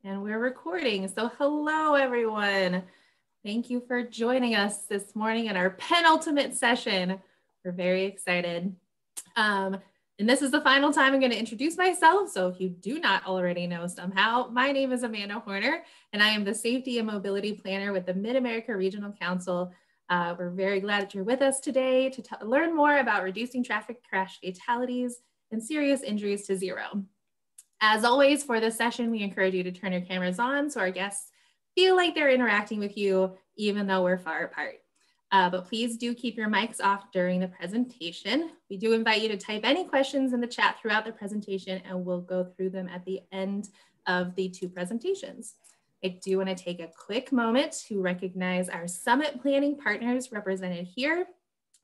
And we're recording. So hello, everyone. Thank you for joining us this morning in our penultimate session. We're very excited. And this is the final time I'm going to introduce myself. So if you do not already know somehow, my name is Amanda Horner, and I am the Safety and Mobility Planner with the Mid-America Regional Council. We're very glad that you're with us today to learn more about reducing traffic crash fatalities and serious injuries to zero. As always, for this session, we encourage you to turn your cameras on so our guests feel like they're interacting with you, even though we're far apart. But please do keep your mics off during the presentation. We do invite you to type any questions in the chat throughout the presentation, and we'll go through them at the end of the two presentations. I do want to take a quick moment to recognize our summit planning partners represented here.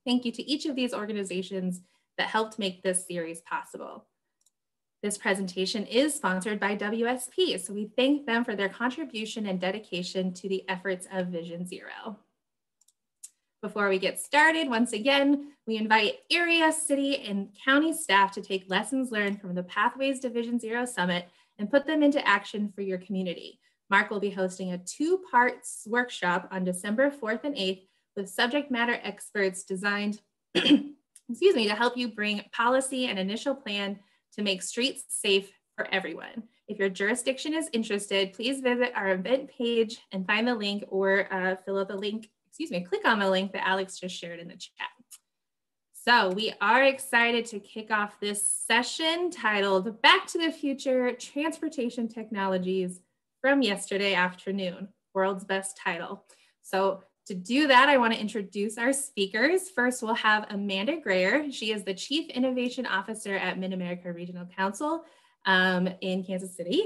Thank you to each of these organizations that helped make this series possible. This presentation is sponsored by WSP, so we thank them for their contribution and dedication to the efforts of Vision Zero. Before we get started, once again, we invite area, city, and county staff to take lessons learned from the Pathways to Vision Zero Summit and put them into action for your community. Mark will be hosting a two-part workshop on December 4th and 8th with subject matter experts designed to help you bring policy and initial plan to make streets safe for everyone. If your jurisdiction is interested, please visit our event page and find the link or click on the link that Alex just shared in the chat. So we are excited to kick off this session titled Back to the Future, Transportation Technologies from Yesterday Afternoon, World's Best Title. So to do that, I want to introduce our speakers. First, we'll have Amanda Grayer. She is the Chief Innovation Officer at Mid-America Regional Council in Kansas City.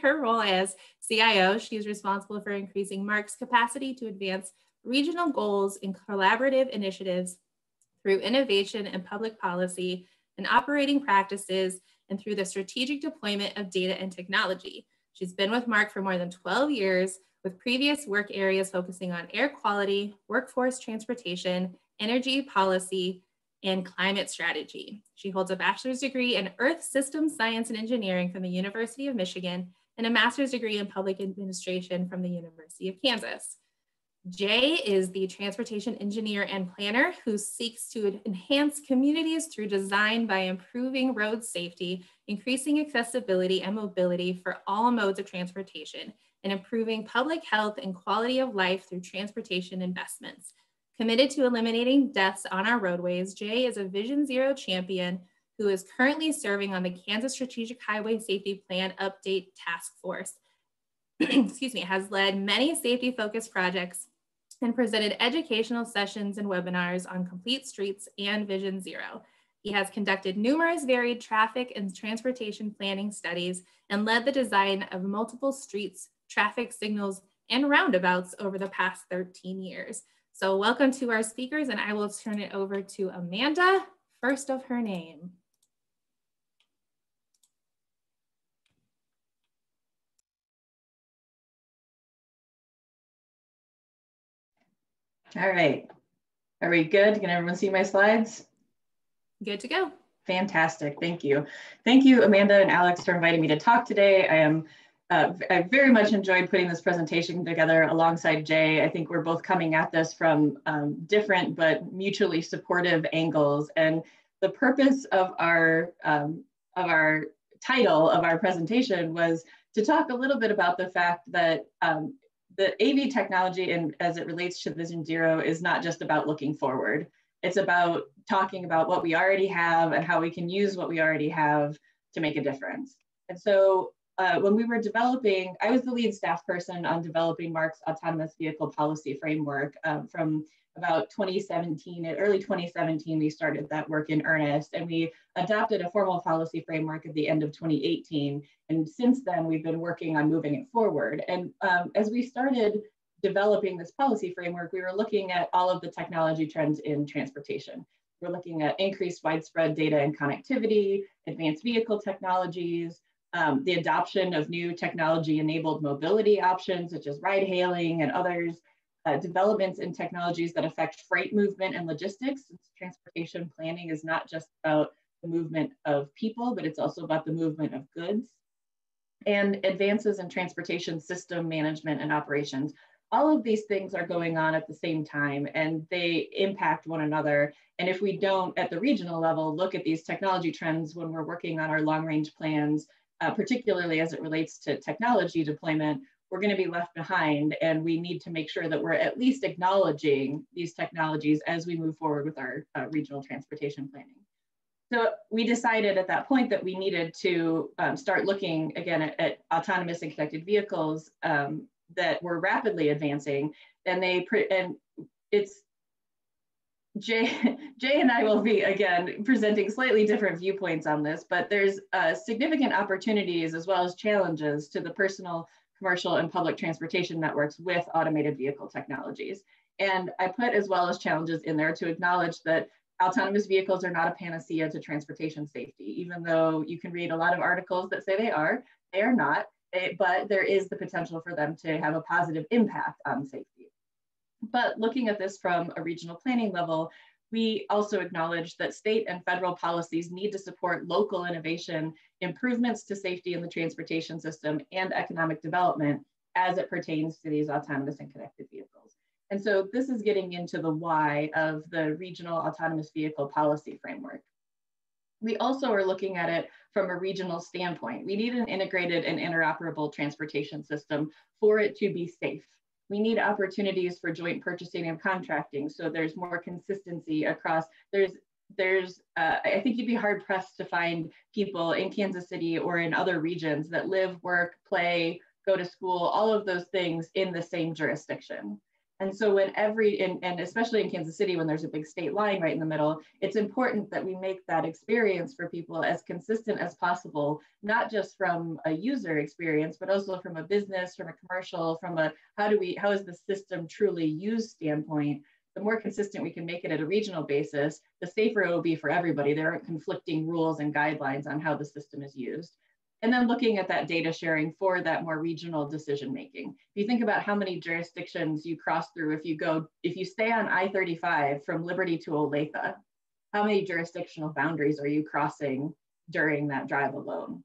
Her role as CIO, she is responsible for increasing MARC's capacity to advance regional goals and collaborative initiatives through innovation and public policy and operating practices and through the strategic deployment of data and technology. She's been with MARC for more than 12 years, with previous work areas focusing on air quality, workforce transportation, energy policy, and climate strategy. She holds a bachelor's degree in Earth Systems Science and Engineering from the University of Michigan and a master's degree in Public Administration from the University of Kansas. Jay is the transportation engineer and planner who seeks to enhance communities through design by improving road safety, increasing accessibility and mobility for all modes of transportation, and improving public health and quality of life through transportation investments. Committed to eliminating deaths on our roadways, Jay is a Vision Zero champion who is currently serving on the Kansas Strategic Highway Safety Plan Update Task Force. Has led many safety-focused projects and presented educational sessions and webinars on complete streets and Vision Zero. He has conducted numerous varied traffic and transportation planning studies and led the design of multiple streets, traffic signals, and roundabouts over the past 13 years. So welcome to our speakers, and I will turn it over to Amanda, first of her name. All right, are we good? Can everyone see my slides? Good to go. Fantastic, thank you. Thank you, Amanda and Alex, for inviting me to talk today. I very much enjoyed putting this presentation together alongside Jay. I think we're both coming at this from different but mutually supportive angles. And the purpose of our title of our presentation was to talk a little bit about the fact that the AV technology, and as it relates to Vision Zero, is not just about looking forward. It's about talking about what we already have and how we can use what we already have to make a difference. And so when we were developing, I was the lead staff person on developing MARC's autonomous vehicle policy framework from about 2017, early 2017, we started that work in earnest, and we adopted a formal policy framework at the end of 2018. And since then, we've been working on moving it forward. And as we started developing this policy framework, we were looking at all of the technology trends in transportation. We're looking at increased widespread data and connectivity, advanced vehicle technologies, the adoption of new technology-enabled mobility options, such as ride-hailing and others, developments in technologies that affect freight movement and logistics. Transportation planning is not just about the movement of people, but it's also about the movement of goods. and advances in transportation system management and operations. All of these things are going on at the same time, and they impact one another. And if we don't, at the regional level, look at these technology trends when we're working on our long-range plans, particularly as it relates to technology deployment, we're going to be left behind, and we need to make sure that we're at least acknowledging these technologies as we move forward with our regional transportation planning. So we decided at that point that we needed to start looking again at autonomous and connected vehicles that were rapidly advancing, and it's Jay and I will be again presenting slightly different viewpoints on this, but there's significant opportunities as well as challenges to the personal, commercial, and public transportation networks with automated vehicle technologies. And I put as well as challenges in there to acknowledge that autonomous vehicles are not a panacea to transportation safety, even though you can read a lot of articles that say they are not, but there is the potential for them to have a positive impact on safety. But looking at this from a regional planning level, we also acknowledge that state and federal policies need to support local innovation, improvements to safety in the transportation system, and economic development as it pertains to these autonomous and connected vehicles. And so this is getting into the why of the regional autonomous vehicle policy framework. We also are looking at it from a regional standpoint. We need an integrated and interoperable transportation system for it to be safe. We need opportunities for joint purchasing and contracting, so there's more consistency across. I think you'd be hard pressed to find people in Kansas City or in other regions that live, work, play, go to school, all of those things in the same jurisdiction. And so when and especially in Kansas City, when there's a big state line right in the middle, it's important that we make that experience for people as consistent as possible, not just from a user experience, but also from a business, from a commercial, from a how is the system truly used standpoint. The more consistent we can make it at a regional basis, the safer it will be for everybody. There aren't conflicting rules and guidelines on how the system is used. And then looking at that data sharing for that more regional decision making. If you think about how many jurisdictions you cross through, if you stay on I-35 from Liberty to Olathe, how many jurisdictional boundaries are you crossing during that drive alone?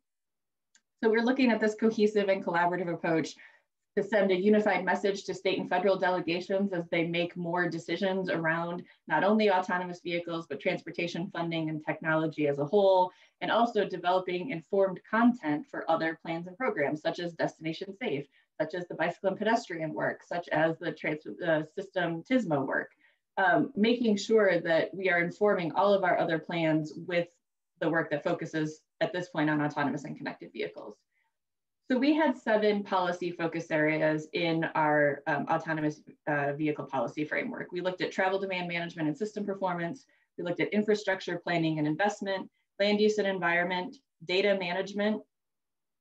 So we're looking at this cohesive and collaborative approach to send a unified message to state and federal delegations as they make more decisions around not only autonomous vehicles, but transportation funding and technology as a whole, and also developing informed content for other plans and programs, such as Destination Safe, such as the bicycle and pedestrian work, such as the system TSMO work, making sure that we are informing all of our other plans with the work that focuses at this point on autonomous and connected vehicles. So we had 7 policy focus areas in our autonomous vehicle policy framework. We looked at travel demand management and system performance. We looked at infrastructure planning and investment, land use and environment, data management,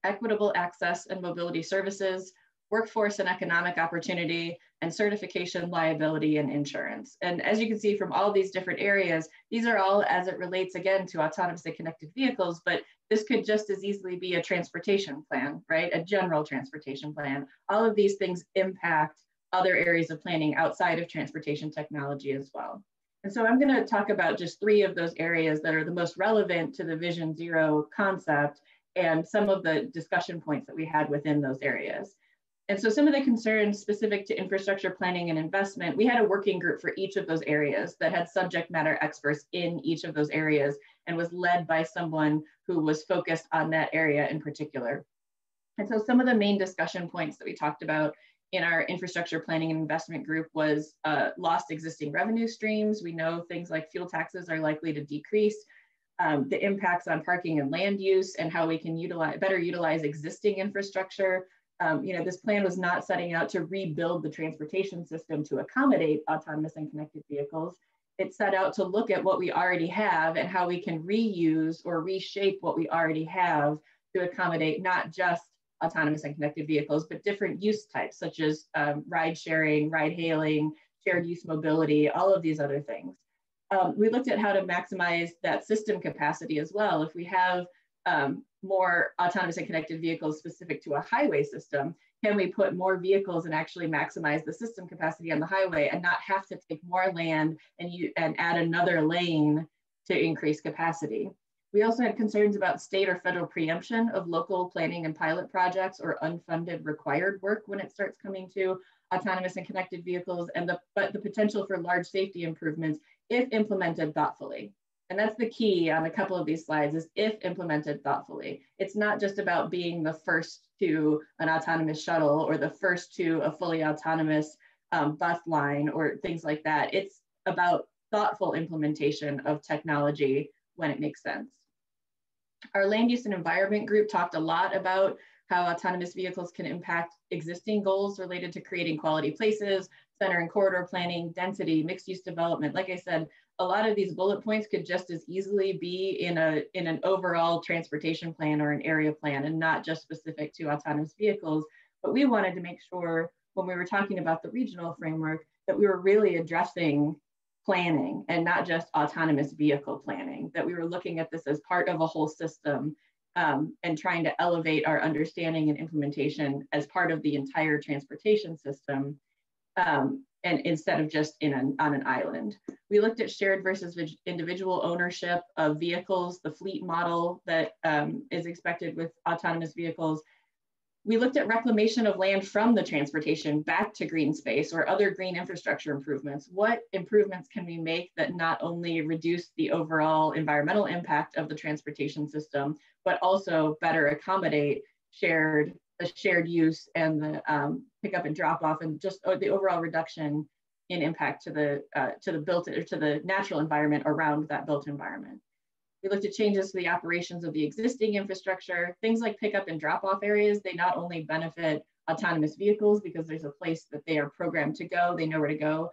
equitable access and mobility services, workforce and economic opportunity, and certification, liability, and insurance. And as you can see from all these different areas, these are all as it relates again to autonomous and connected vehicles, but this could just as easily be a transportation plan, right? A general transportation plan. All of these things impact other areas of planning outside of transportation technology as well. And so I'm going to talk about just 3 of those areas that are the most relevant to the Vision Zero concept and some of the discussion points that we had within those areas. And so some of the concerns specific to infrastructure planning and investment, we had a working group for each of those areas that had subject matter experts in each of those areas and was led by someone who was focused on that area in particular. And so some of the main discussion points that we talked about in our infrastructure planning and investment group was lost existing revenue streams. We know things like fuel taxes are likely to decrease, the impacts on parking and land use and how we can better utilize existing infrastructure. This plan was not setting out to rebuild the transportation system to accommodate autonomous and connected vehicles. It set out to look at what we already have and how we can reuse or reshape what we already have to accommodate not just autonomous and connected vehicles, but different use types, such as ride sharing, ride hailing, shared use mobility, all of these other things. We looked at how to maximize that system capacity as well. If we have more autonomous and connected vehicles specific to a highway system, can we put more vehicles and actually maximize the system capacity on the highway and not have to take more land and add another lane to increase capacity? We also had concerns about state or federal preemption of local planning and pilot projects or unfunded required work when it starts coming to autonomous and connected vehicles, and the potential for large safety improvements if implemented thoughtfully. And that's the key on a couple of these slides, is if implemented thoughtfully. It's not just about being the first to an autonomous shuttle or the first to a fully autonomous bus line or things like that. It's about thoughtful implementation of technology when it makes sense. Our land use and environment group talked a lot about how autonomous vehicles can impact existing goals related to creating quality places, center and corridor planning, density, mixed use development. Like I said, a lot of these bullet points could just as easily be in an overall transportation plan or an area plan and not just specific to autonomous vehicles. But we wanted to make sure when we were talking about the regional framework that we were really addressing planning and not just autonomous vehicle planning, that we were looking at this as part of a whole system and trying to elevate our understanding and implementation as part of the entire transportation system, and instead of just on an island. We looked at shared versus individual ownership of vehicles, the fleet model that is expected with autonomous vehicles. We looked at reclamation of land from the transportation back to green space or other green infrastructure improvements. What improvements can we make that not only reduce the overall environmental impact of the transportation system, but also better accommodate the shared use and the pickup and drop off, and just the overall reduction in impact to the natural environment around that built environment. We looked at changes to the operations of the existing infrastructure, things like pickup and drop off areas. They not only benefit autonomous vehicles because there's a place that they are programmed to go, they know where to go.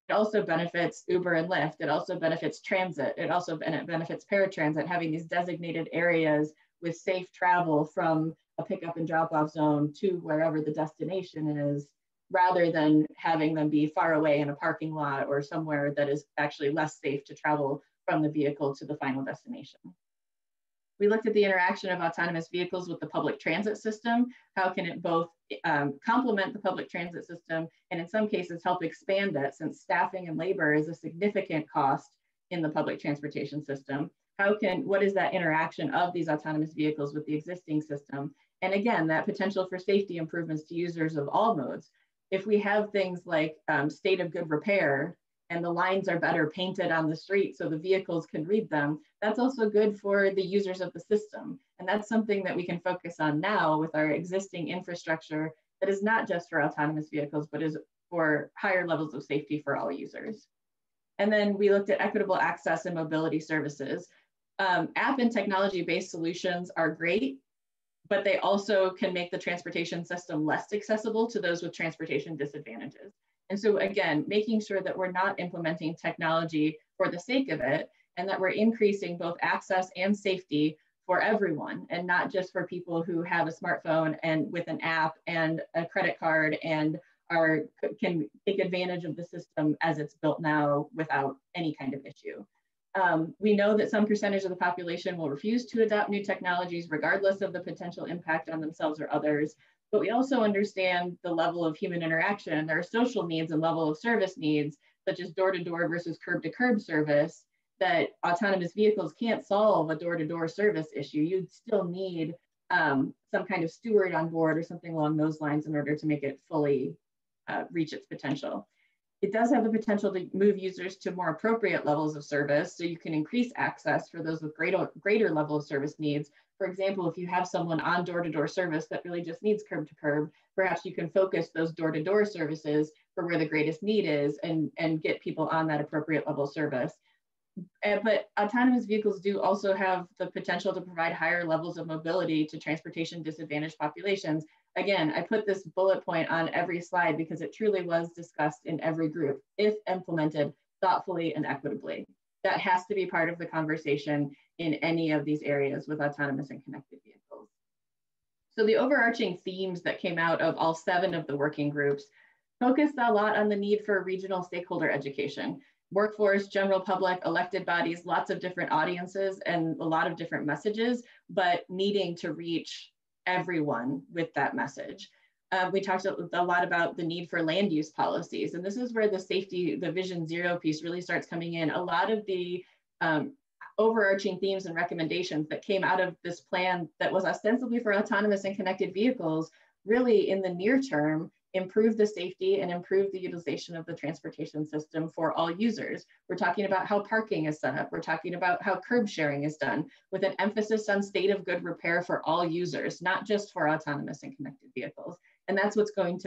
It also benefits Uber and Lyft. It also benefits transit. It also benefits paratransit, having these designated areas with safe travel from a pickup and drop off zone to wherever the destination is, rather than having them be far away in a parking lot or somewhere that is actually less safe to travel from the vehicle to the final destination. We looked at the interaction of autonomous vehicles with the public transit system. How can it both complement the public transit system and in some cases help expand it, since staffing and labor is a significant cost in the public transportation system? What is that interaction of these autonomous vehicles with the existing system? And again, that potential for safety improvements to users of all modes. If we have things like state of good repair, and the lines are better painted on the street so the vehicles can read them, that's also good for the users of the system. And that's something that we can focus on now with our existing infrastructure that is not just for autonomous vehicles, but is for higher levels of safety for all users. And then we looked at equitable access and mobility services. App and technology-based solutions are great, but they also can make the transportation system less accessible to those with transportation disadvantages. And so again, making sure that we're not implementing technology for the sake of it, and that we're increasing both access and safety for everyone, and not just for people who have a smartphone and with an app and a credit card and can take advantage of the system as it's built now without any kind of issue. We know that some percentage of the population will refuse to adopt new technologies regardless of the potential impact on themselves or others. But we also understand the level of human interaction. There are social needs and level of service needs, such as door-to-door versus curb-to-curb service, that autonomous vehicles can't solve a door-to-door service issue. You'd still need some kind of steward on board or something along those lines in order to make it fully reach its potential. It does have the potential to move users to more appropriate levels of service, so you can increase access for those with greater level of service needs. For example, if you have someone on door-to-door service that really just needs curb-to-curb, perhaps you can focus those door-to-door services for where the greatest need is and get people on that appropriate level of service. But autonomous vehicles do also have the potential to provide higher levels of mobility to transportation disadvantaged populations. Again, I put this bullet point on every slide because it truly was discussed in every group, if implemented thoughtfully and equitably. That has to be part of the conversation in any of these areas with autonomous and connected vehicles. So the overarching themes that came out of all 7 of the working groups focused a lot on the need for regional stakeholder education. Workforce, general public, elected bodies, lots of different audiences and a lot of different messages, but needing to reach everyone with that message. We talked a lot about the need for land use policies, and this is where the Vision Zero piece really starts coming in. A lot of the overarching themes and recommendations that came out of this plan that was ostensibly for autonomous and connected vehicles really in the near term improve the safety and improve the utilization of the transportation system for all users. We're talking about how parking is set up. We're talking about how curb sharing is done with an emphasis on state of good repair for all users, not just for autonomous and connected vehicles. And that's what's going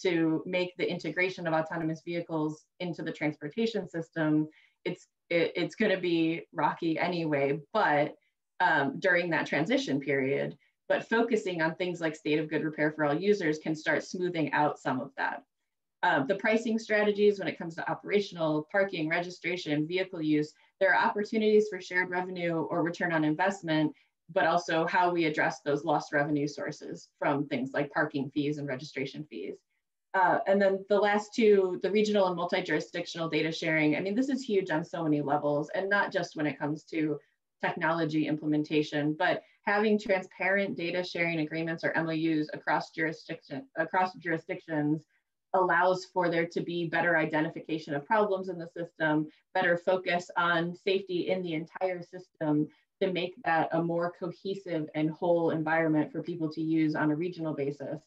to make the integration of autonomous vehicles into the transportation system. It's going to be rocky anyway, but during that transition period, but focusing on things like state of good repair for all users can start smoothing out some of that. The pricing strategies when it comes to operational, parking, registration, vehicle use, there are opportunities for shared revenue or return on investment, but also how we address those lost revenue sources from things like parking fees and registration fees. And then the last two, the regional and multi-jurisdictional data sharing. I mean, this is huge on so many levels, and not just when it comes to technology implementation, but having transparent data sharing agreements or MOUs across jurisdictions allows for there to be better identification of problems in the system, better focus on safety in the entire system to make that a more cohesive and whole environment for people to use on a regional basis.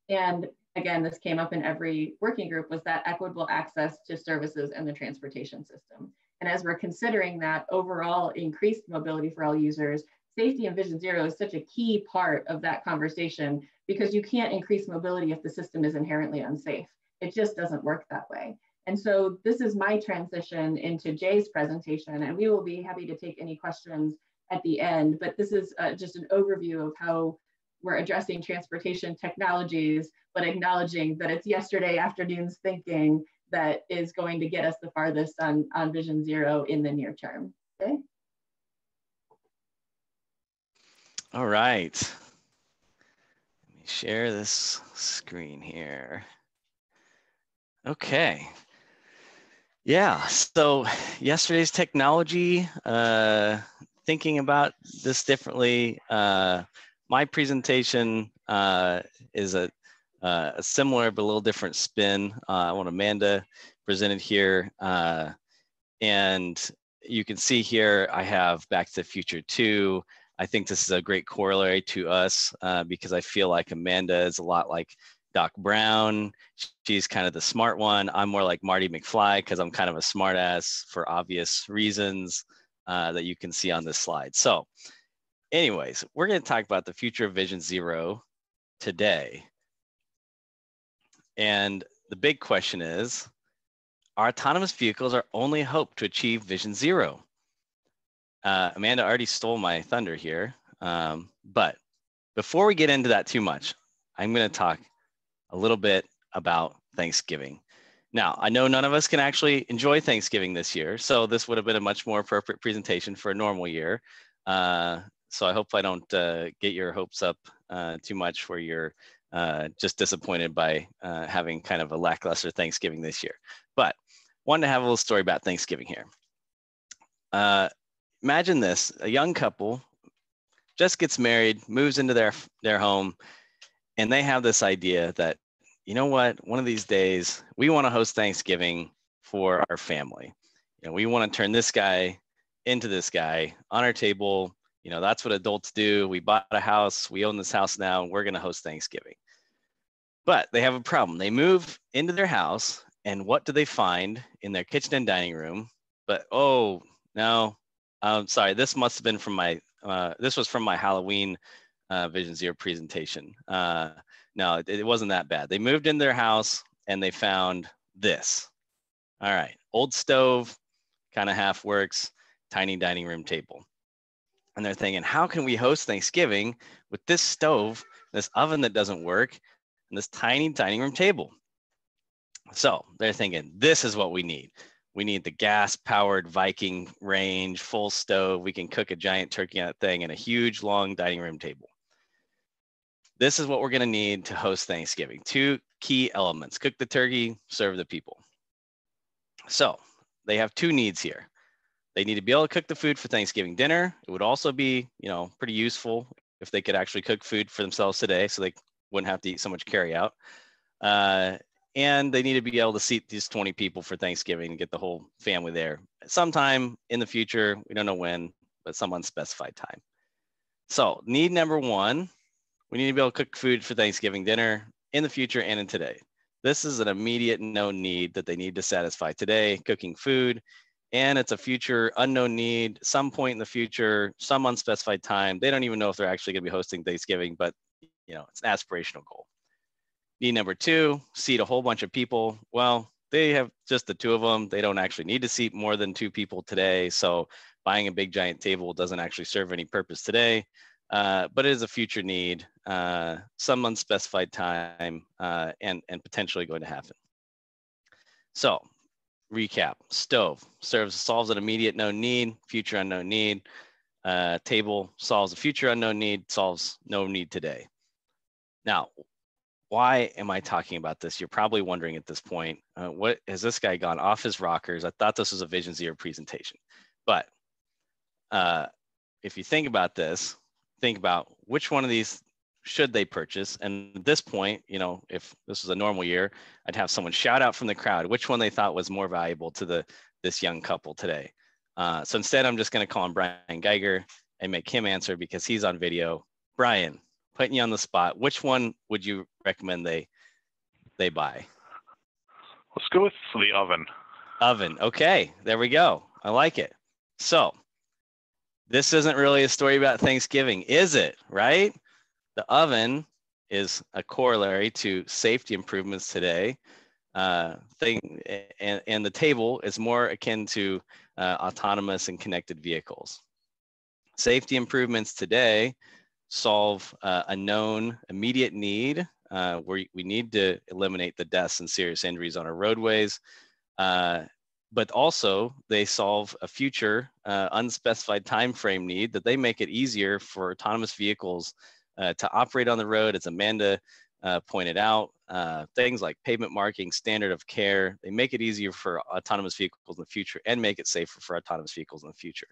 And again, this came up in every working group, was that equitable access to services and the transportation system. And as we're considering that overall increased mobility for all users, safety and Vision Zero is such a key part of that conversation, because you can't increase mobility if the system is inherently unsafe. It just doesn't work that way. And so this is my transition into Jay's presentation, and we will be happy to take any questions at the end, but this is just an overview of how we're addressing transportation technologies, but acknowledging that it's yesterday afternoon's thinking that is going to get us the farthest on Vision Zero in the near term. Okay. All right. Let me share this screen here. Okay. Yeah, so yesterday's technology, thinking about this differently. My presentation is a similar but a little different spin. What Amanda presented here. And you can see here, I have Back to the Future 2. I think this is a great corollary to us because I feel like Amanda is a lot like Doc Brown. She's kind of the smart one. I'm more like Marty McFly because I'm kind of a smart ass for obvious reasons that you can see on this slide. So anyways, we're going to talk about the future of Vision Zero today. And the big question is, are autonomous vehicles our only hope to achieve Vision Zero? Amanda already stole my thunder here. But before we get into that too much, I'm going to talk a little bit about Thanksgiving. Now, I know none of us can actually enjoy Thanksgiving this year, so this would have been a much more appropriate presentation for a normal year. So I hope I don't get your hopes up too much where you're just disappointed by having kind of a lackluster Thanksgiving this year. But wanted to have a little story about Thanksgiving here. Imagine this, a young couple just gets married, moves into their home, and they have this idea that, you know what, one of these days we want to host Thanksgiving for our family. You know, we want to turn this guy into this guy on our table. You know, that's what adults do. We bought a house, we own this house now, and we're going to host Thanksgiving. But they have a problem. They move into their house, and what do they find in their kitchen and dining room? But, oh, no, I'm sorry, this must have been from my, this was from my Halloween Vision Zero presentation. No, it wasn't that bad. They moved in their house and they found this. All right, old stove, kind of half works, tiny dining room table. And they're thinking, how can we host Thanksgiving with this stove, this oven that doesn't work, and this tiny dining room table? So they're thinking, this is what we need. We need the gas-powered Viking range, full stove. We can cook a giant turkey on that thing and a huge, long dining room table. This is what we're going to need to host Thanksgiving. Two key elements: cook the turkey, serve the people. So they have two needs here. They need to be able to cook the food for Thanksgiving dinner. It would also be, you know, pretty useful if they could actually cook food for themselves today, so they wouldn't have to eat so much carry out. And they need to be able to seat these 20 people for Thanksgiving and get the whole family there sometime in the future. We don't know when, but some unspecified time. So need number one, we need to be able to cook food for Thanksgiving dinner in the future and in today. This is an immediate known need that they need to satisfy today, cooking food, and it's a future unknown need, some point in the future, some unspecified time. They don't even know if they're actually going to be hosting Thanksgiving, but it's an aspirational goal. Need number two, seat a whole bunch of people. Well, they have just the two of them. They don't actually need to seat more than 2 people today. So buying a big giant table doesn't actually serve any purpose today, but it is a future need, some unspecified time, and potentially going to happen. So recap: stove solves an immediate known need, future unknown need. Table solves a future unknown need, solves no need today. Now, why am I talking about this? You're probably wondering at this point, what has this guy gone off his rockers? I thought this was a Vision Zero presentation. But if you think about this, think about which one of these should they purchase. And at this point, if this was a normal year, I'd have someone shout out from the crowd which one they thought was more valuable to this young couple today. So instead, I'm just going to call him Brian Geiger and make him answer because he's on video. Brian, putting you on the spot, which one would you recommend they buy? Let's go with the oven. Oven. Okay, there we go. I like it. So this isn't really a story about Thanksgiving, is it? Right? The oven is a corollary to safety improvements today. And the table is more akin to autonomous and connected vehicles. Safety improvements today solve a known immediate need where we need to eliminate the deaths and serious injuries on our roadways. But also they solve a future unspecified time frame need that they make it easier for autonomous vehicles to operate on the road. As Amanda pointed out, things like pavement marking, standard of care, they make it easier for autonomous vehicles in the future and make it safer for autonomous vehicles in the future.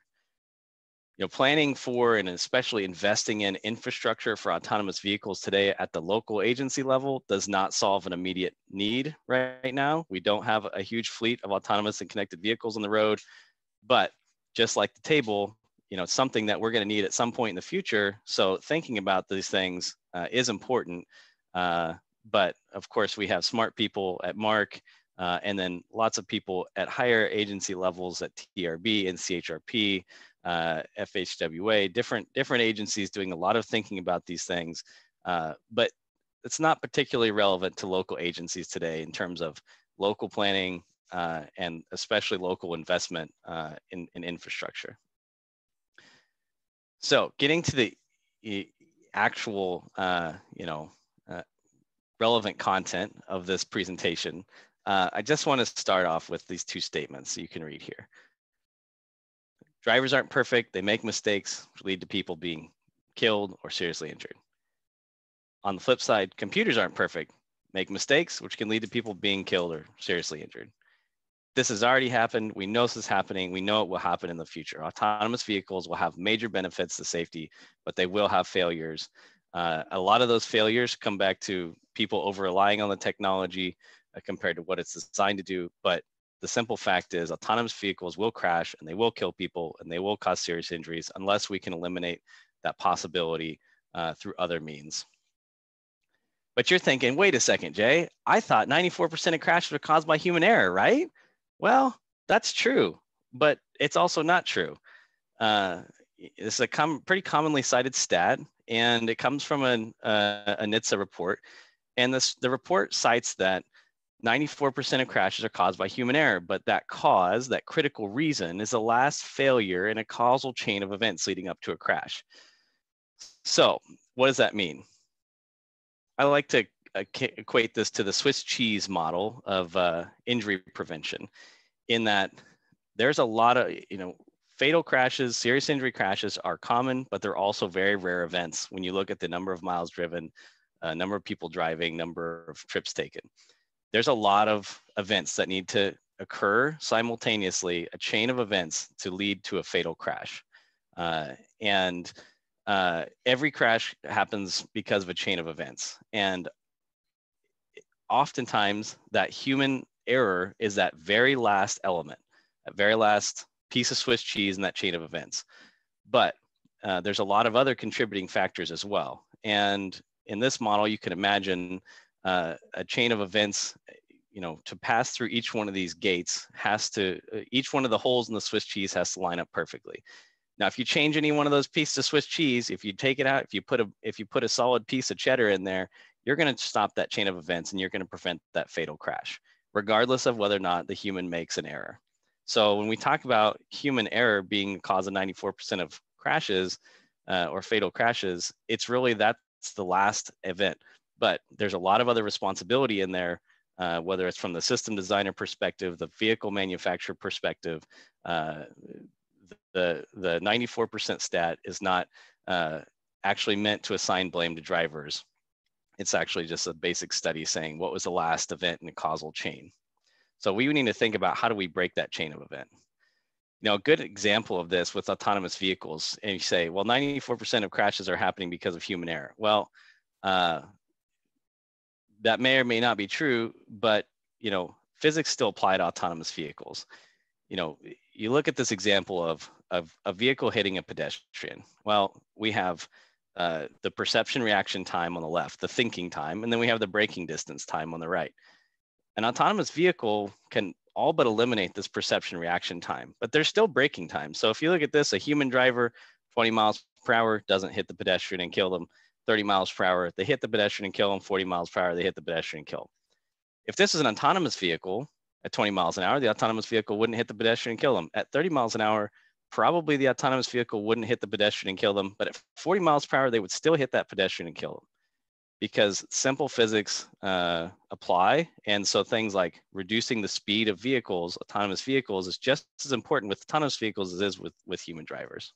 Planning for and especially investing in infrastructure for autonomous vehicles today at the local agency level does not solve an immediate need right now. We don't have a huge fleet of autonomous and connected vehicles on the road, but just like the table, it's something that we're going to need at some point in the future. So thinking about these things is important. But of course, we have smart people at MARC and then lots of people at higher agency levels at TRB and CHRP, FHWA, different agencies doing a lot of thinking about these things, but it's not particularly relevant to local agencies today in terms of local planning and especially local investment in infrastructure. So getting to the actual, relevant content of this presentation, I just want to start off with these 2 statements you can read here. Drivers aren't perfect. They make mistakes, which lead to people being killed or seriously injured. On the flip side, computers aren't perfect, make mistakes, which can lead to people being killed or seriously injured. This has already happened. We know this is happening. We know it will happen in the future. Autonomous vehicles will have major benefits to safety, but they will have failures. A lot of those failures come back to people over relying on the technology compared to what it's designed to do. But the simple fact is autonomous vehicles will crash and they will kill people and they will cause serious injuries unless we can eliminate that possibility through other means. But you're thinking, wait a second, Jay, I thought 94% of crashes are caused by human error, right? Well, that's true, but it's also not true. It's a pretty commonly cited stat, and it comes from a NHTSA report. And the report cites that 94% of crashes are caused by human error, but that critical reason is the last failure in a causal chain of events leading up to a crash. So what does that mean? I like to equate this to the Swiss cheese model of injury prevention, in that there's a lot of, fatal crashes, serious injury crashes are common, but they're also very rare events when you look at the number of miles driven, number of people driving, number of trips taken. There's a lot of events that need to occur simultaneously, a chain of events to lead to a fatal crash. And every crash happens because of a chain of events. And oftentimes that human error is that very last element, that very last piece of Swiss cheese in that chain of events. But there's a lot of other contributing factors as well. And in this model, you can imagine a chain of events, to pass through each one of these gates each one of the holes in the Swiss cheese has to line up perfectly. Now, if you change any one of those pieces of Swiss cheese, if you take it out, if you put a solid piece of cheddar in there, you're going to stop that chain of events and you're going to prevent that fatal crash, regardless of whether or not the human makes an error. So when we talk about human error being the cause of 94% of crashes or fatal crashes, it's really that's the last event. But there's a lot of other responsibility in there, whether it's from the system designer perspective, the vehicle manufacturer perspective. The 94% stat is not actually meant to assign blame to drivers. It's actually just a basic study saying what was the last event in the causal chain. So we need to think about how do we break that chain of event. A good example of this with autonomous vehicles, and you say, well, 94% of crashes are happening because of human error. Well, that may or may not be true, but physics still apply to autonomous vehicles. You look at this example of a vehicle hitting a pedestrian. Well, we have the perception reaction time on the left, the thinking time, and then we have the braking distance time on the right. An autonomous vehicle can all but eliminate this perception reaction time, but there's still braking time. So if you look at this, a human driver, 20 miles per hour, doesn't hit the pedestrian and kill them. 30 miles per hour, they hit the pedestrian and kill them. 40 miles per hour, they hit the pedestrian and kill them. If this is an autonomous vehicle at 20 miles an hour, the autonomous vehicle wouldn't hit the pedestrian and kill them. At 30 miles an hour, probably the autonomous vehicle wouldn't hit the pedestrian and kill them, but at 40 miles per hour, they would still hit that pedestrian and kill them, because simple physics apply. And so things like reducing the speed of vehicles, autonomous vehicles, is just as important with autonomous vehicles as it is with human drivers.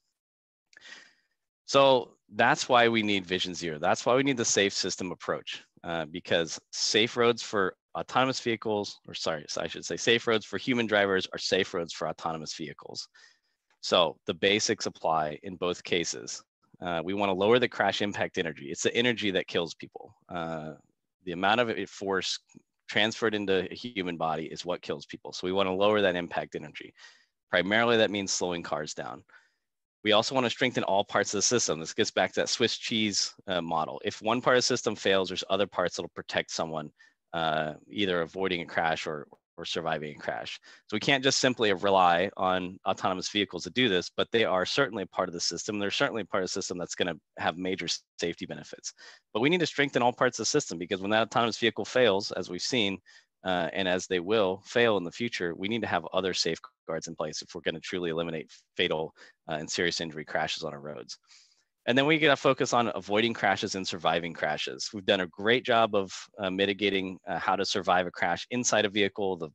So that's why we need Vision Zero. That's why we need the safe system approach, because safe roads for autonomous vehicles, I should say safe roads for human drivers are safe roads for autonomous vehicles. So the basics apply in both cases. We want to lower the crash impact energy. It's the energy that kills people. The amount of force transferred into a human body is what kills people. So we want to lower that impact energy. Primarily, that means slowing cars down. We also want to strengthen all parts of the system. This gets back to that Swiss cheese model. If one part of the system fails, there's other parts that'll protect someone, either avoiding a crash or surviving a crash. So we can't just simply rely on autonomous vehicles to do this, but they are certainly a part of the system. They're certainly a part of the system that's going to have major safety benefits. But we need to strengthen all parts of the system, because when that autonomous vehicle fails, as we've seen, and as they will fail in the future, we need to have other safeguards in place if we're going to truly eliminate fatal and serious injury crashes on our roads. And then we got to focus on avoiding crashes and surviving crashes. We've done a great job of mitigating how to survive a crash inside a vehicle. The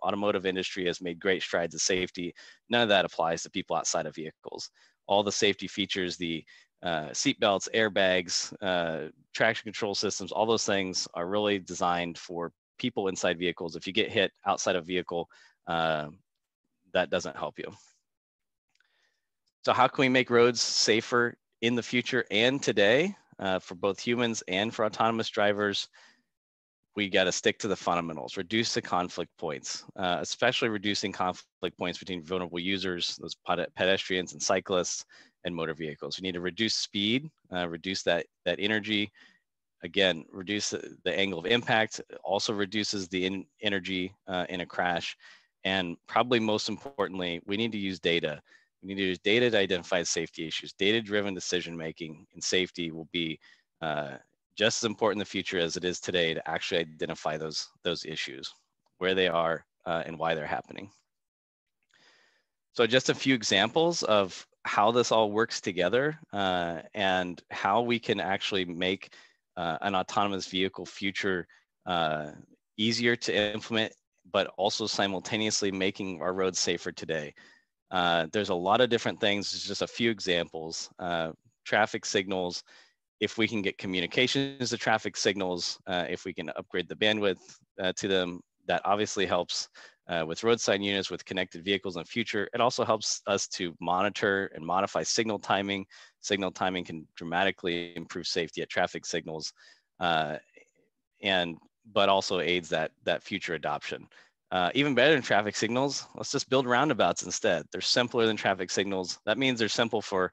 automotive industry has made great strides of safety. None of that applies to people outside of vehicles. All the safety features, the seat belts, airbags, traction control systems, all those things are really designed for people inside vehicles. If you get hit outside a vehicle, that doesn't help you. So how can we make roads safer in the future and today for both humans and for autonomous drivers? We got to stick to the fundamentals, reduce the conflict points, especially reducing conflict points between vulnerable users, those pedestrians and cyclists, and motor vehicles. We need to reduce speed, reduce that energy. Again, reduce the angle of impact, also reduces the energy in a crash. And probably most importantly, we need to use data. We need to use data to identify safety issues. Data-driven decision-making and safety will be just as important in the future as it is today to actually identify those issues, where they are and why they're happening. So just a few examples of how this all works together and how we can actually make an autonomous vehicle future easier to implement, but also simultaneously making our roads safer today. There's a lot of different things. There's just a few examples. Traffic signals, if we can get communications to traffic signals, if we can upgrade the bandwidth to them, that obviously helps with roadside units, with connected vehicles in the future. It also helps us to monitor and modify signal timing. Signal timing can dramatically improve safety at traffic signals, but also aids that future adoption. Even better than traffic signals, let's just build roundabouts instead. They're simpler than traffic signals. That means they're simple for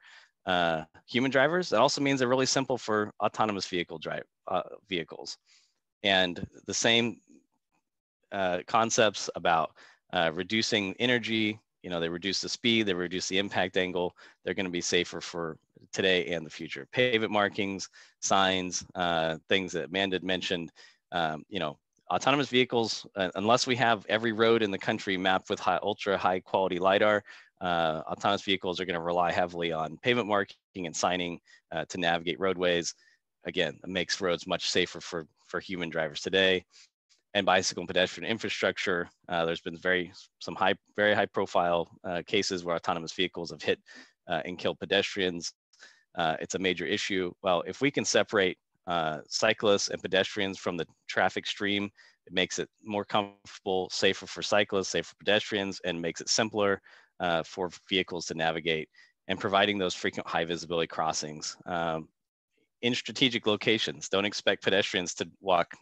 human drivers. That also means they're really simple for autonomous vehicles. And the same concepts about reducing energy, they reduce the speed, they reduce the impact angle. They're going to be safer for today and the future. Pavement markings, signs, things that Amanda mentioned, autonomous vehicles, unless we have every road in the country mapped with ultra high quality LiDAR, autonomous vehicles are going to rely heavily on pavement marking and signing to navigate roadways. Again, it makes roads much safer for human drivers today. And bicycle and pedestrian infrastructure. There's been very high profile cases where autonomous vehicles have hit and killed pedestrians. It's a major issue. Well, if we can separate cyclists and pedestrians from the traffic stream, it makes it more comfortable, safer for cyclists, safer for pedestrians, and makes it simpler for vehicles to navigate, and providing those frequent high visibility crossings in strategic locations. Don't expect pedestrians to walk,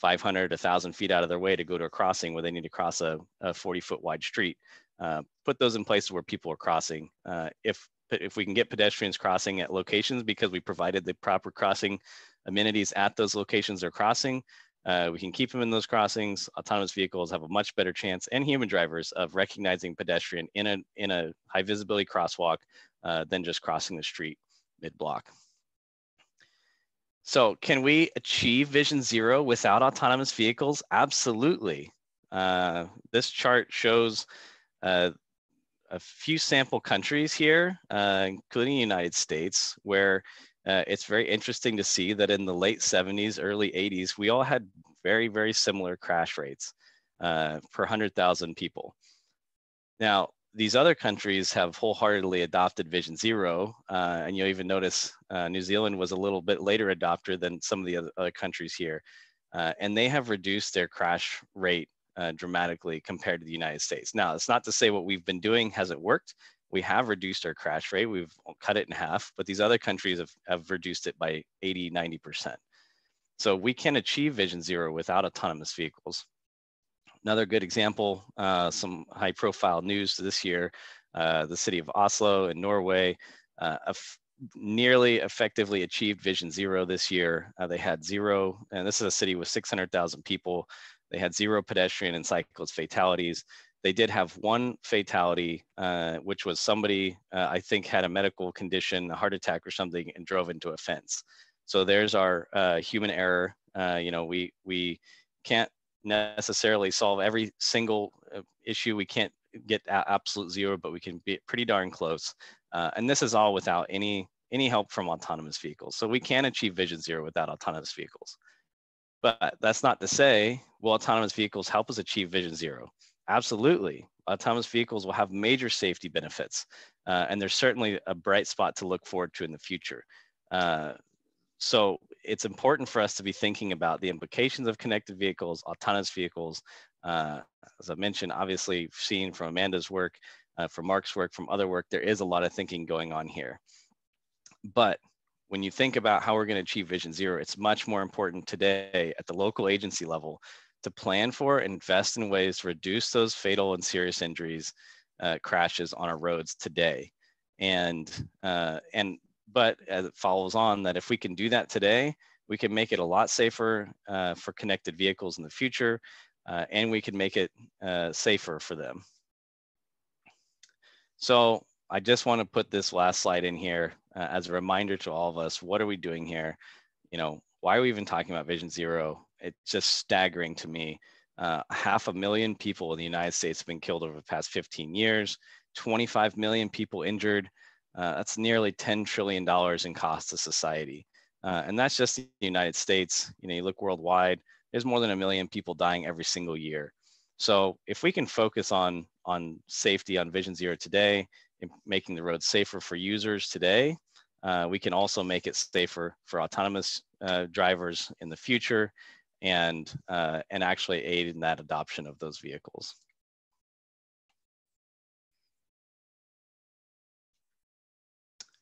500, 1,000 feet out of their way to go to a crossing where they need to cross a 40-foot wide street. Put those in places where people are crossing. If we can get pedestrians crossing at locations because we provided the proper crossing amenities at those locations they're crossing, we can keep them in those crossings. Autonomous vehicles have a much better chance, and human drivers, of recognizing pedestrian in a high visibility crosswalk than just crossing the street mid-block. So can we achieve Vision Zero without autonomous vehicles? Absolutely. This chart shows a few sample countries here, including the United States, where it's very interesting to see that in the late 70s, early 80s, we all had very, very similar crash rates per 100,000 people. Now, these other countries have wholeheartedly adopted Vision Zero, and you'll even notice New Zealand was a little bit later adopter than some of the other countries here, and they have reduced their crash rate dramatically compared to the United States. Now, it's not to say what we've been doing hasn't worked. We have reduced our crash rate. We've cut it in half, but these other countries have reduced it by 80, 90%. So we can achieve Vision Zero without autonomous vehicles. Another good example, some high profile news this year, the city of Oslo in Norway nearly effectively achieved Vision Zero this year. They had zero, and this is a city with 600,000 people. They had zero pedestrian and cyclist fatalities. They did have one fatality, which was somebody, I think, had a medical condition, a heart attack or something, and drove into a fence. So there's our human error. We can't necessarily solve every single issue. We can't get absolute zero, but we can be pretty darn close. And this is all without any help from autonomous vehicles. So we can achieve Vision Zero without autonomous vehicles. But that's not to say, will autonomous vehicles help us achieve Vision Zero? Absolutely. Autonomous vehicles will have major safety benefits. And there's certainly a bright spot to look forward to in the future. So it's important for us to be thinking about the implications of connected vehicles, autonomous vehicles. As I mentioned, obviously seen from Amanda's work, from Mark's work, from other work, there is a lot of thinking going on here. But when you think about how we're going to achieve Vision Zero, it's much more important today at the local agency level to plan for and invest in ways to reduce those fatal and serious injuries, crashes on our roads today. But as it follows on that if we can do that today, we can make it a lot safer for connected vehicles in the future, and we can make it safer for them. So I just want to put this last slide in here as a reminder to all of us, what are we doing here? Why are we even talking about Vision Zero? It's just staggering to me. 500,000 people in the United States have been killed over the past 15 years, 25 million people injured. That's nearly $10 trillion in cost to society. And that's just the United States. You look worldwide, there's more than 1 million people dying every single year. So if we can focus on safety on Vision Zero today, and making the roads safer for users today, we can also make it safer for autonomous drivers in the future, and actually aid in that adoption of those vehicles.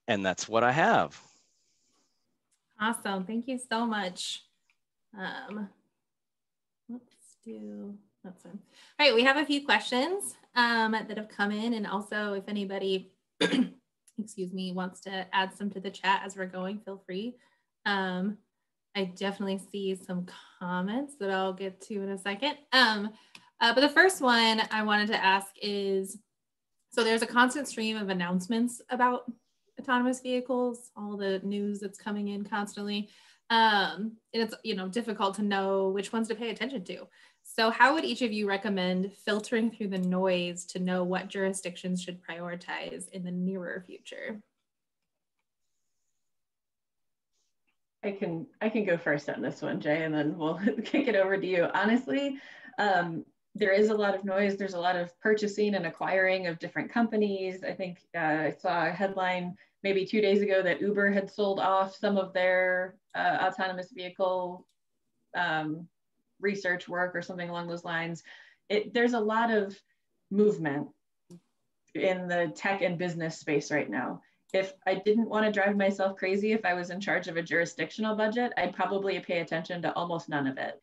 And that's what I have. Awesome. Thank you so much. Let's do Awesome. All right, we have a few questions that have come in, and also if anybody, excuse me, wants to add some to the chat as we're going, feel free. I definitely see some comments that I'll get to in a second. But the first one I wanted to ask is, so there's a constant stream of announcements about autonomous vehicles, all the news that's coming in constantly. And it's, difficult to know which ones to pay attention to. So how would each of you recommend filtering through the noise to know what jurisdictions should prioritize in the nearer future? I can go first on this one, Jay, and then we'll kick it over to you. Honestly, there is a lot of noise. There's a lot of purchasing and acquiring of different companies. I think I saw a headline maybe 2 days ago that Uber had sold off some of their autonomous vehicle research work or something along those lines. There's a lot of movement in the tech and business space right now. If I didn't want to drive myself crazy, if I was in charge of a jurisdictional budget, I'd probably pay attention to almost none of it.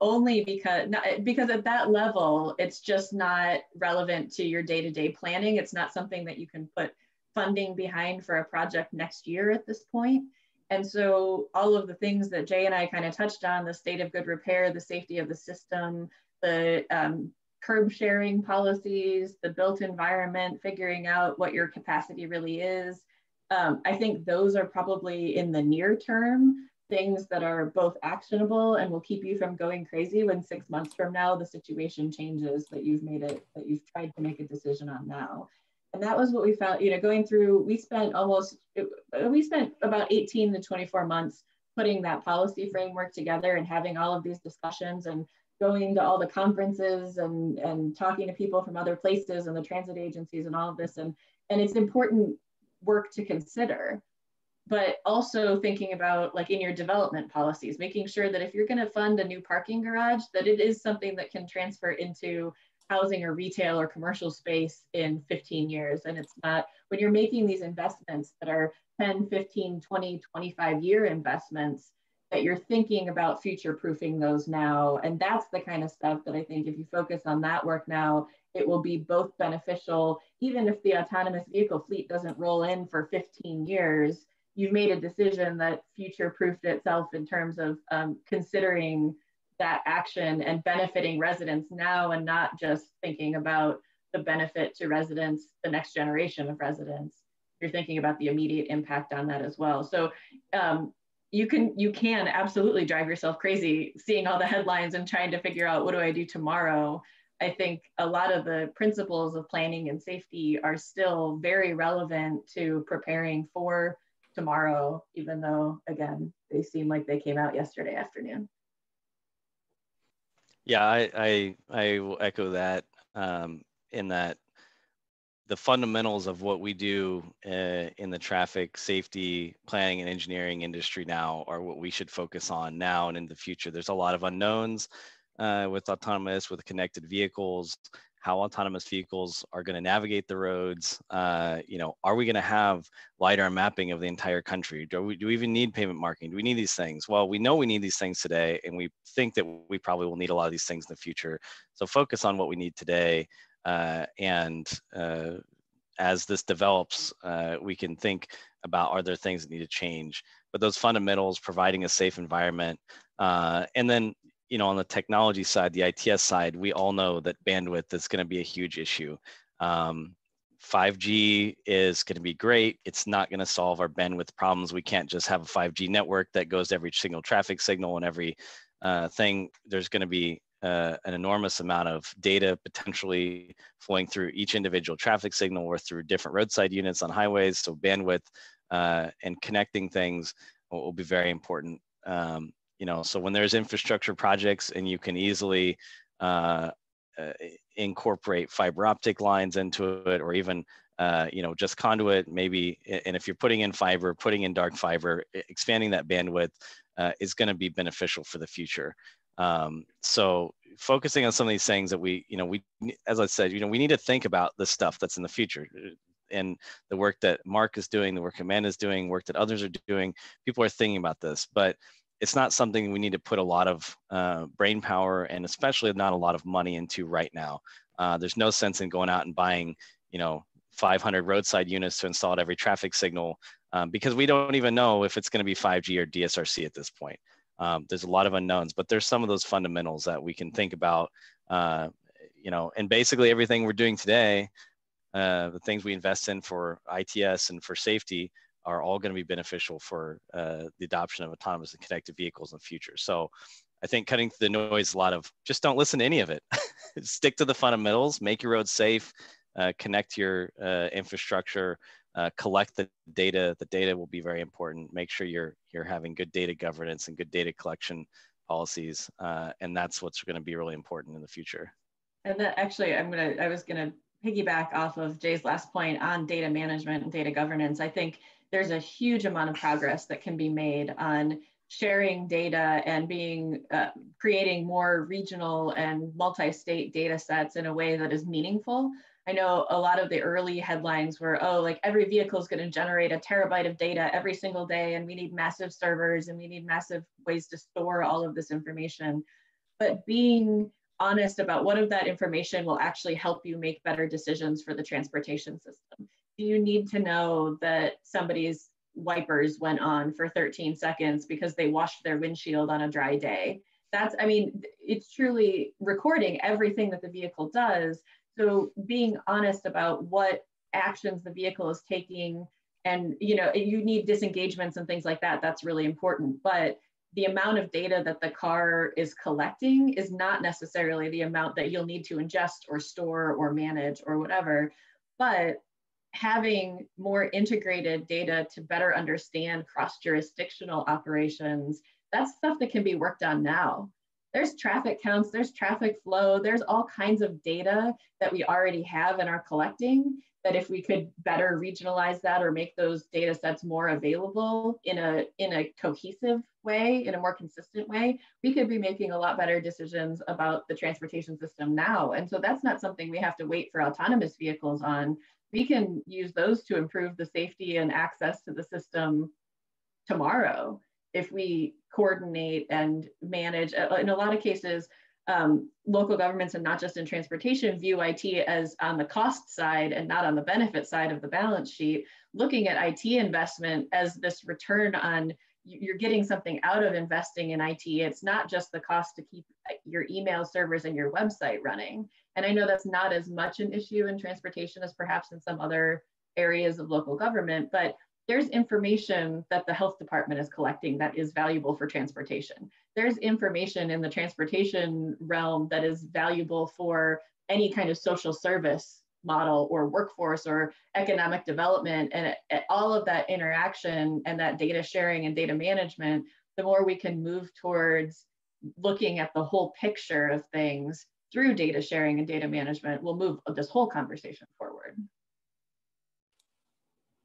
Only because at that level, it's just not relevant to your day-to-day planning. It's not something that you can put funding behind for a project next year at this point. And so all of the things that Jay and I kind of touched on, the state of good repair, the safety of the system, the curb sharing policies, the built environment, figuring out what your capacity really is. I think those are probably in the near term things that are both actionable and will keep you from going crazy when 6 months from now the situation changes that you've tried to make a decision on now. And that was what we found, going through, we spent about 18 to 24 months putting that policy framework together and having all of these discussions and going to all the conferences and talking to people from other places and the transit agencies and all of this. And it's important work to consider, but also thinking about, like, in your development policies, making sure that if you're going to fund a new parking garage, that it is something that can transfer into housing or retail or commercial space in 15 years. And it's not, when you're making these investments that are 10, 15, 20, 25-year investments, that you're thinking about future-proofing those now. And that's the kind of stuff that I think if you focus on that work now, it will be both beneficial. Even if the autonomous vehicle fleet doesn't roll in for 15 years, you've made a decision that future-proofed itself in terms of considering that action and benefiting residents now, and not just thinking about the benefit to residents, the next generation of residents. You're thinking about the immediate impact on that as well. So you can absolutely drive yourself crazy seeing all the headlines and trying to figure out, what do I do tomorrow? I think a lot of the principles of planning and safety are still very relevant to preparing for tomorrow, even though, again, they seem like they came out yesterday afternoon. Yeah, I will echo that, in that the fundamentals of what we do in the traffic safety planning and engineering industry now are what we should focus on now and in the future. There's a lot of unknowns with with connected vehicles, how autonomous vehicles are going to navigate the roads. Are we going to have LiDAR mapping of the entire country? Do we even need pavement marking? Do we need these things? Well, we know we need these things today, and we think that we probably will need a lot of these things in the future. So focus on what we need today. As this develops, we can think about, are there things that need to change? But those fundamentals, providing a safe environment, and then, on the technology side, the ITS side, we all know that bandwidth is going to be a huge issue. 5G is going to be great. It's not going to solve our bandwidth problems. We can't just have a 5G network that goes to every single traffic signal and every thing. There's going to be an enormous amount of data potentially flowing through each individual traffic signal or through different roadside units on highways. So bandwidth and connecting things will be very important. So when there's infrastructure projects and you can easily incorporate fiber optic lines into it, or even just conduit maybe, and if you're putting in fiber, putting in dark fiber, expanding that bandwidth is going to be beneficial for the future. So focusing on some of these things that we, as I said, we need to think about the stuff that's in the future, and the work that Mark is doing, the work Amanda is doing, work that others are doing. People are thinking about this, but it's not something we need to put a lot of brain power and especially not a lot of money into right now. There's no sense in going out and buying, 500 roadside units to install at every traffic signal because we don't even know if it's going to be 5G or DSRC at this point. There's a lot of unknowns, but there's some of those fundamentals that we can think about, and basically everything we're doing today, the things we invest in for ITS and for safety are all going to be beneficial for the adoption of autonomous and connected vehicles in the future. So I think cutting through the noise, a lot of just don't listen to any of it. Stick to the fundamentals, make your roads safe, connect your infrastructure, collect the data. The data will be very important. Make sure you're having good data governance and good data collection policies. And that's what's going to be really important in the future. And that actually, I was gonna piggyback off of Jay's last point on data management and data governance. I think there's a huge amount of progress that can be made on sharing data and creating more regional and multi-state data sets in a way that is meaningful. I know a lot of the early headlines were, oh, like every vehicle is going to generate a terabyte of data every single day, and we need massive servers and we need massive ways to store all of this information. But being honest about what of that information will actually help you make better decisions for the transportation system. Do you need to know that somebody's wipers went on for 13 seconds because they washed their windshield on a dry day? It's truly recording everything that the vehicle does. So being honest about what actions the vehicle is taking, and you need disengagements and things like that, that's really important. But the amount of data that the car is collecting is not necessarily the amount that you'll need to ingest or store or manage or whatever. But having more integrated data to better understand cross-jurisdictional operations, that's stuff that can be worked on now. There's traffic counts, there's traffic flow, there's all kinds of data that we already have and are collecting, that if we could better regionalize that or make those data sets more available in a cohesive way, in a more consistent way, we could be making a lot better decisions about the transportation system now. And so that's not something we have to wait for autonomous vehicles on. We can use those to improve the safety and access to the system tomorrow if we coordinate and manage. In a lot of cases, local governments, and not just in transportation, view IT as on the cost side and not on the benefit side of the balance sheet, looking at IT investment as this return on, you're getting something out of investing in IT. It's not just the cost to keep your email servers and your website running. And I know that's not as much an issue in transportation as perhaps in some other areas of local government, but there's information that the health department is collecting that is valuable for transportation. There's information in the transportation realm that is valuable for any kind of social service model or workforce or economic development. And all of that interaction and that data sharing and data management, the more we can move towards looking at the whole picture of things through data sharing and data management, will move this whole conversation forward.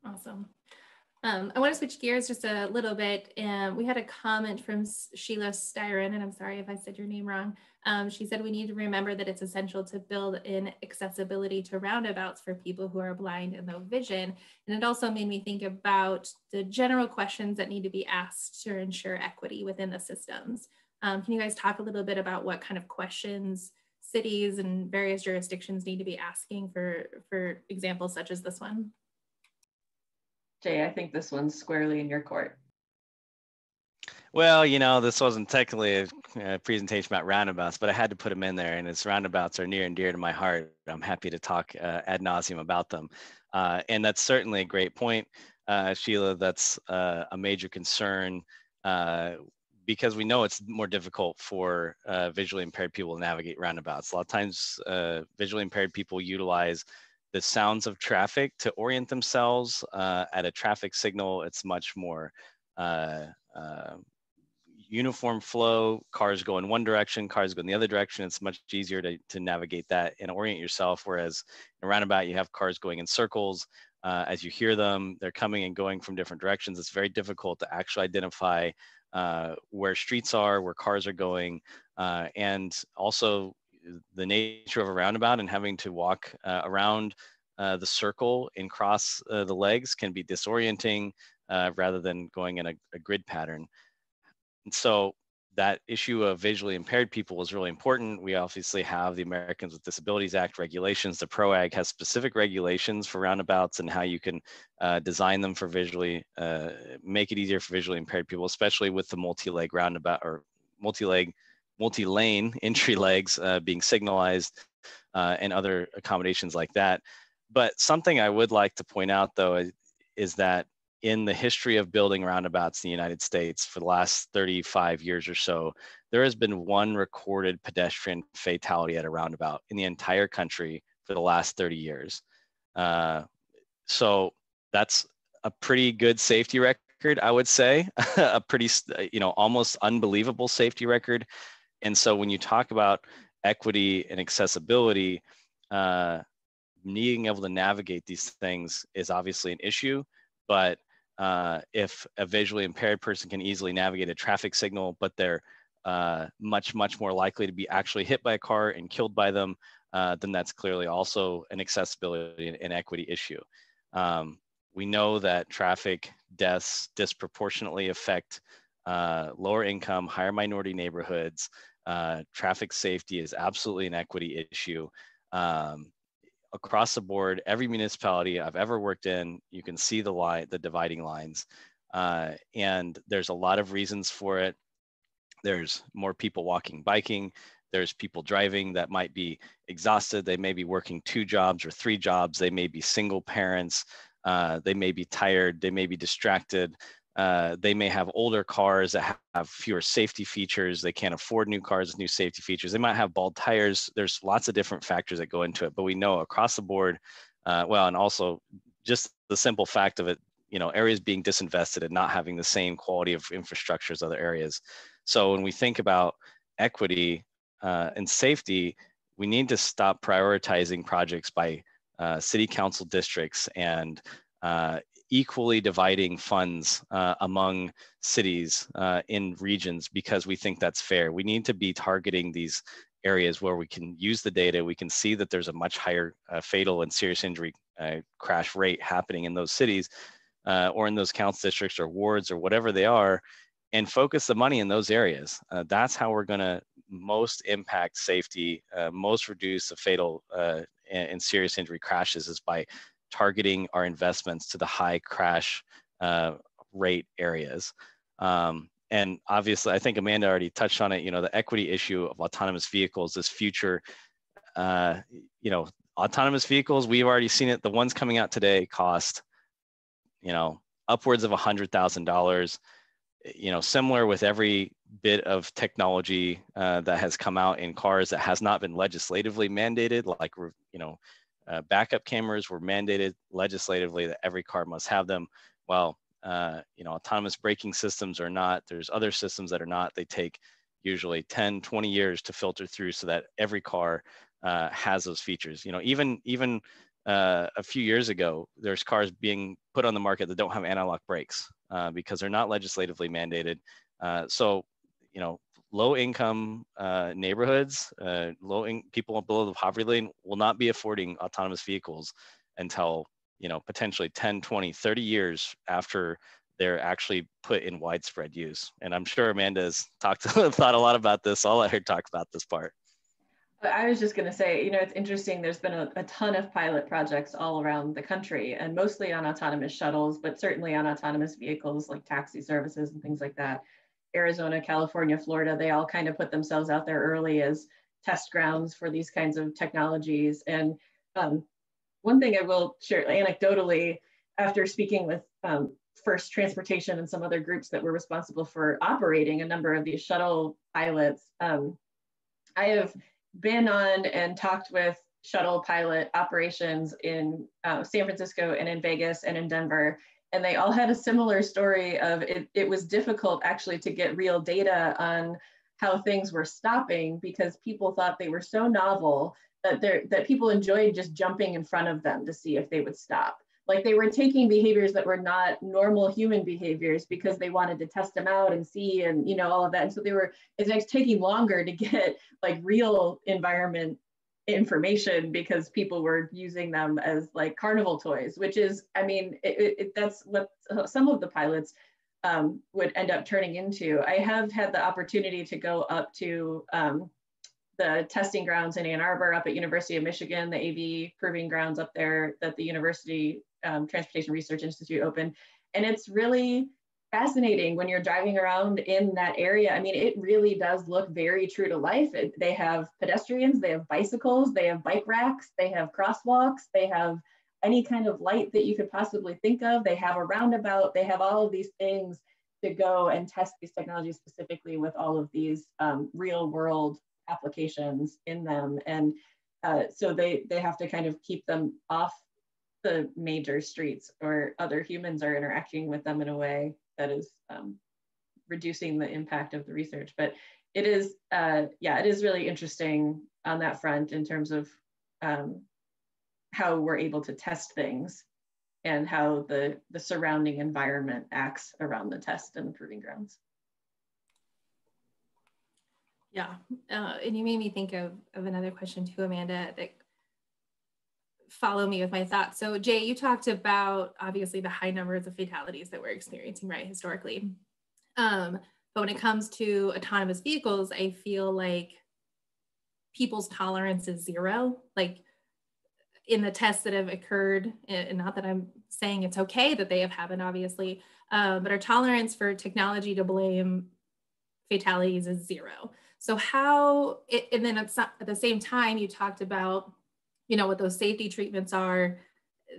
Awesome. I want to switch gears just a little bit. We had a comment from Sheila Styron, and I'm sorry if I said your name wrong. She said we need to remember that it's essential to build in accessibility to roundabouts for people who are blind and low vision. And it also made me think about the general questions that need to be asked to ensure equity within the systems. Can you guys talk a little bit about what kind of questions cities and various jurisdictions need to be asking for examples such as this one? Jay, I think this one's squarely in your court. Well, this wasn't technically a presentation about roundabouts, but I had to put them in there, and its roundabouts are near and dear to my heart. I'm happy to talk ad nauseum about them. And that's certainly a great point, Sheila. That's a major concern because we know it's more difficult for visually impaired people to navigate roundabouts. A lot of times, visually impaired people utilize the sounds of traffic to orient themselves at a traffic signal. It's much more uniform flow. Cars go in one direction, cars go in the other direction. It's much easier to navigate that and orient yourself. Whereas in a roundabout, you have cars going in circles. As you hear them, they're coming and going from different directions. It's very difficult to actually identify where streets are, where cars are going, and also the nature of a roundabout and having to walk around the circle and cross the legs can be disorienting rather than going in a grid pattern. And so that issue of visually impaired people is really important. We obviously have the Americans with Disabilities Act regulations. The PROAG has specific regulations for roundabouts and how you can design them for visually, make it easier for visually impaired people, especially with the multi-leg roundabout or multi-lane entry legs being signalized and other accommodations like that. But something I would like to point out though is that in the history of building roundabouts in the United States for the last 35 years or so, there has been one recorded pedestrian fatality at a roundabout in the entire country for the last 30 years. So that's a pretty good safety record, I would say, a pretty, almost unbelievable safety record. And so when you talk about equity and accessibility, being able to navigate these things is obviously an issue, but if a visually impaired person can easily navigate a traffic signal, but they're much more likely to be actually hit by a car and killed by them, then that's clearly also an accessibility and equity issue. We know that traffic deaths disproportionately affect lower income, higher minority neighborhoods. Traffic safety is absolutely an equity issue. Across the board, every municipality I've ever worked in, you can see the dividing lines. And there's a lot of reasons for it. There's more people walking, biking. There's people driving that might be exhausted. They may be working 2 jobs or 3 jobs. They may be single parents. They may be tired. They may be distracted. They may have older cars that have fewer safety features. They can't afford new cars with new safety features. They might have bald tires. There's lots of different factors that go into it, but we know across the board, and also just the simple fact of it, areas being disinvested and not having the same quality of infrastructure as other areas. So when we think about equity and safety, we need to stop prioritizing projects by city council districts and equally dividing funds among cities in regions because we think that's fair. We need to be targeting these areas where we can use the data. We can see that there's a much higher fatal and serious injury crash rate happening in those cities or in those council districts or wards or whatever they are, and focus the money in those areas. That's how we're going to most impact safety, most reduce the fatal and serious injury crashes is by targeting our investments to the high crash rate areas. And obviously, I think Amanda already touched on it, the equity issue of autonomous vehicles, this future, autonomous vehicles, we've already seen it. The ones coming out today cost, upwards of $100,000, similar with every bit of technology that has come out in cars that has not been legislatively mandated, like, backup cameras were mandated legislatively that every car must have them. Well, autonomous braking systems are not. There's other systems that are not. They take usually 10, 20 years to filter through so that every car has those features. Even a few years ago, there's cars being put on the market that don't have anti-lock brakes because they're not legislatively mandated. So, low-income neighborhoods, people below the poverty line will not be affording autonomous vehicles until, potentially 10, 20, 30 years after they're actually put in widespread use. And I'm sure Amanda's thought a lot about this. So I'll let her talk about this part. I was just going to say, it's interesting. There's been a ton of pilot projects all around the country, and mostly on autonomous shuttles, but certainly on autonomous vehicles like taxi services and things like that. Arizona, California, Florida, they all kind of put themselves out there early as test grounds for these kinds of technologies. And one thing I will share anecdotally, after speaking with First Transportation and some other groups that were responsible for operating a number of these shuttle pilots, I have been on and talked with shuttle pilot operations in San Francisco and in Vegas and in Denver. And they all had a similar story of it was difficult actually to get real data on how things were stopping because people thought they were so novel that people enjoyed just jumping in front of them to see if they would stop. Like they were taking behaviors that were not normal human behaviors because they wanted to test them out and see and all of that. And so it's taking longer to get like real environment information because people were using them as like carnival toys, which is, that's what some of the pilots would end up turning into. I have had the opportunity to go up to the testing grounds in Ann Arbor, up at University of Michigan, the AV proving grounds up there that the University Transportation Research Institute opened. And it's really fascinating when you're driving around in that area. I mean, it really does look very true to life. They have pedestrians, they have bicycles, they have bike racks, they have crosswalks, they have any kind of light that you could possibly think of. They have a roundabout, they have all of these things to go and test these technologies specifically with all of these real world applications in them. And so they have to kind of keep them off the major streets, or other humans are interacting with them in a way that is reducing the impact of the research. But it is, yeah, it is really interesting on that front in terms of how we're able to test things and how the surrounding environment acts around the test and the proving grounds. Yeah, and you made me think of another question too, Amanda, that follow me with my thoughts. So Jay, you talked about obviously the high numbers of fatalities that we're experiencing, right, historically. But when it comes to autonomous vehicles, I feel like people's tolerance is zero. Like in the tests that have occurred, and not that I'm saying it's okay that they have happened, obviously, but our tolerance for technology to blame fatalities is zero. So how, and then at the same time, you talked about, you know, what those safety treatments are.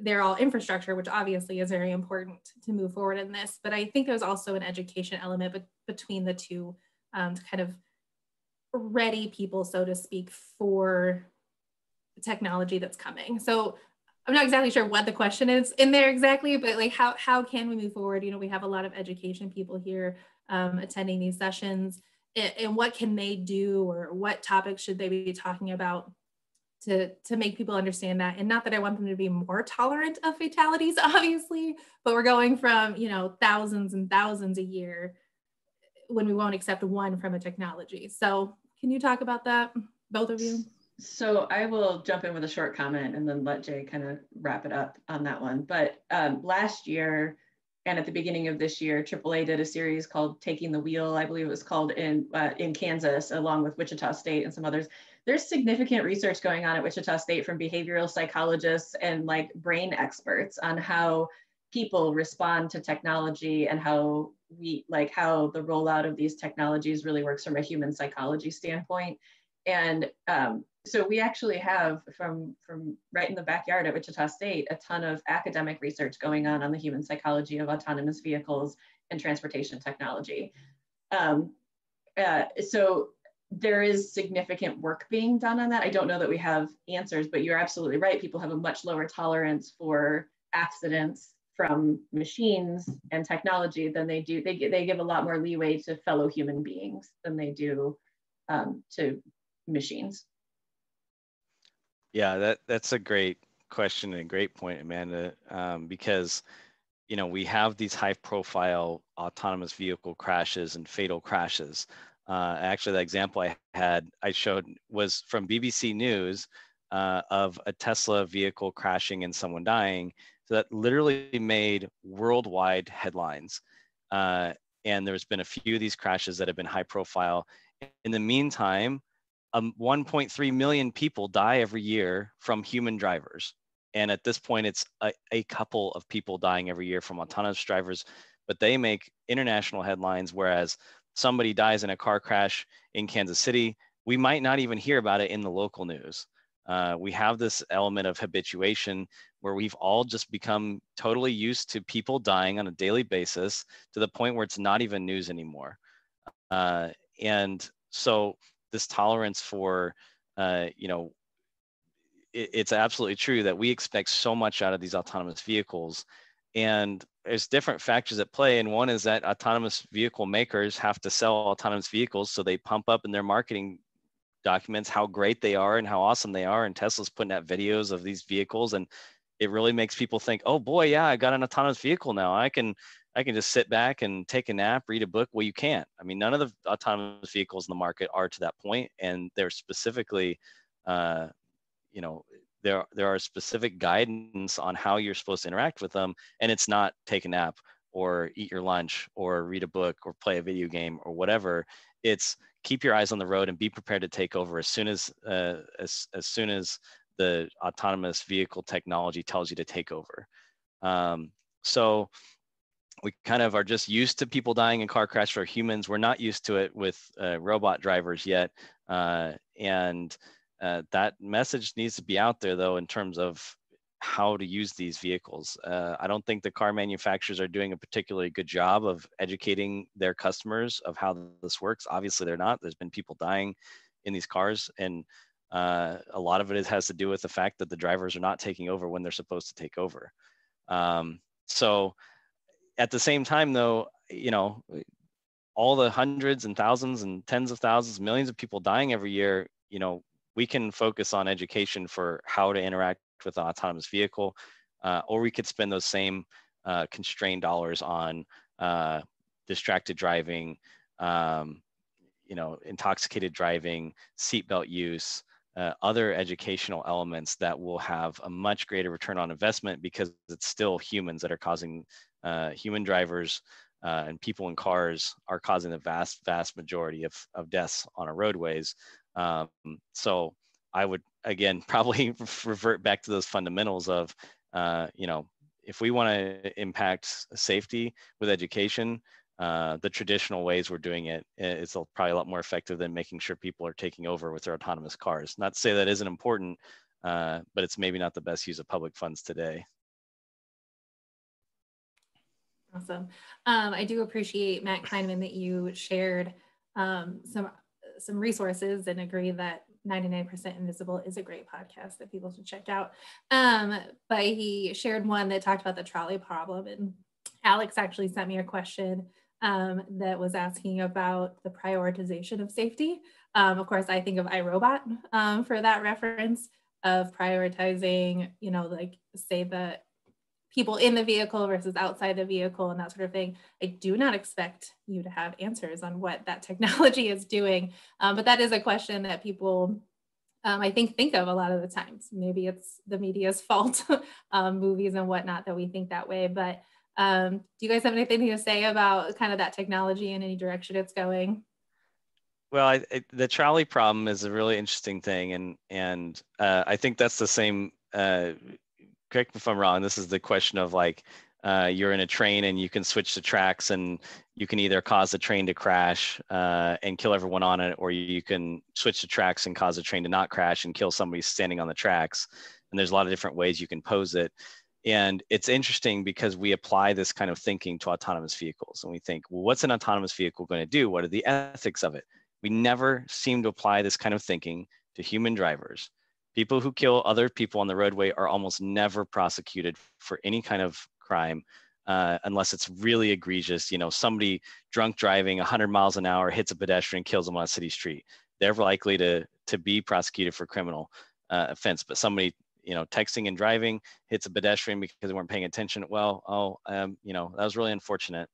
They're all infrastructure, which obviously is very important to move forward in this. But I think there's also an education element between the two to kind of ready people, so to speak, for the technology that's coming. So I'm not exactly sure what the question is in there exactly, but like how can we move forward? You know, we have a lot of education people here attending these sessions, and what can they do, or what topics should they be talking about to make people understand that? And not that I want them to be more tolerant of fatalities, obviously, but we're going from, you know, thousands and thousands a year when we won't accept one from a technology. So can you talk about that, both of you? So I will jump in with a short comment and then let Jay kind of wrap it up on that one. But last year, and at the beginning of this year, AAA did a series called Taking the Wheel, I believe it was called, in Kansas, along with Wichita State and some others. There's significant research going on at Wichita State from behavioral psychologists and like brain experts on how people respond to technology and how how the rollout of these technologies really works from a human psychology standpoint. And so we actually have from right in the backyard at Wichita State, a ton of academic research going on the human psychology of autonomous vehicles and transportation technology. So there is significant work being done on that. I don't know that we have answers, but you're absolutely right. People have a much lower tolerance for accidents from machines and technology than they do. They give a lot more leeway to fellow human beings than they do to machines. Yeah, that's a great question and a great point, Amanda, because, you know, we have these high profile autonomous vehicle crashes and fatal crashes. Actually, the example I showed was from BBC News of a Tesla vehicle crashing and someone dying. So that literally made worldwide headlines. And there's been a few of these crashes that have been high profile. In the meantime, 1.3 million people die every year from human drivers. And at this point, it's a couple of people dying every year from autonomous drivers, but they make international headlines, whereas somebody dies in a car crash in Kansas City, we might not even hear about it in the local news. We have this element of habituation where we've all just become totally used to people dying on a daily basis to the point where it's not even news anymore. And so this tolerance for, you know, it's absolutely true that we expect so much out of these autonomous vehicles. And there's different factors at play. And one is that autonomous vehicle makers have to sell autonomous vehicles. So they pump up in their marketing documents how great they are and how awesome they are. And Tesla's putting out videos of these vehicles. And it really makes people think, oh boy, yeah, I got an autonomous vehicle now. I can just sit back and take a nap, read a book. Well, you can't. I mean, none of the autonomous vehicles in the market are to that point. And they're specifically, you know, there are specific guidance on how you're supposed to interact with them. And it's not take a nap or eat your lunch or read a book or play a video game or whatever. It's keep your eyes on the road and be prepared to take over as soon as soon as the autonomous vehicle technology tells you to take over. So we kind of are just used to people dying in car crashes for humans. We're not used to it with robot drivers yet. And that message needs to be out there, though, in terms of how to use these vehicles. I don't think the car manufacturers are doing a particularly good job of educating their customers of how this works. Obviously, they're not. There's been people dying in these cars, and a lot of it has to do with the fact that the drivers are not taking over when they're supposed to take over. So at the same time, though, you know, all the hundreds and thousands and tens of thousands, millions of people dying every year, you know, we can focus on education for how to interact with an autonomous vehicle, or we could spend those same constrained dollars on distracted driving, you know, intoxicated driving, seatbelt use, other educational elements that will have a much greater return on investment, because it's still humans that are causing, human drivers and people in cars are causing the vast majority of deaths on our roadways. So I would, again, probably revert back to those fundamentals of, you know, if we want to impact safety with education, the traditional ways we're doing it is probably a lot more effective than making sure people are taking over with their autonomous cars. Not to say that isn't important, but it's maybe not the best use of public funds today. Awesome. I do appreciate, Matt Kleinman, that you shared some resources, and agree that 99% Invisible is a great podcast that people should check out. But he shared one that talked about the trolley problem, and Alex actually sent me a question that was asking about the prioritization of safety. Of course, I think of iRobot for that reference of prioritizing, you know, like say the people in the vehicle versus outside the vehicle and that sort of thing. I do not expect you to have answers on what that technology is doing, but that is a question that people, I think of a lot of the times. Maybe it's the media's fault, movies and whatnot, that we think that way. But do you guys have anything to say about kind of that technology and any direction it's going? Well, the trolley problem is a really interesting thing, and I think that's the same. Correct me if I'm wrong. This is the question of like, you're in a train and you can switch the tracks, and you can either cause the train to crash and kill everyone on it, or you can switch the tracks and cause the train to not crash and kill somebody standing on the tracks. And there's a lot of different ways you can pose it. And it's interesting because we apply this kind of thinking to autonomous vehicles, and we think, well, what's an autonomous vehicle going to do? What are the ethics of it? We never seem to apply this kind of thinking to human drivers. People who kill other people on the roadway are almost never prosecuted for any kind of crime unless it's really egregious. You know, somebody drunk driving 100 miles an hour hits a pedestrian, kills them on a city street. They're likely to be prosecuted for criminal offense. But somebody, you know, texting and driving hits a pedestrian because they weren't paying attention. Well, you know, that was really unfortunate.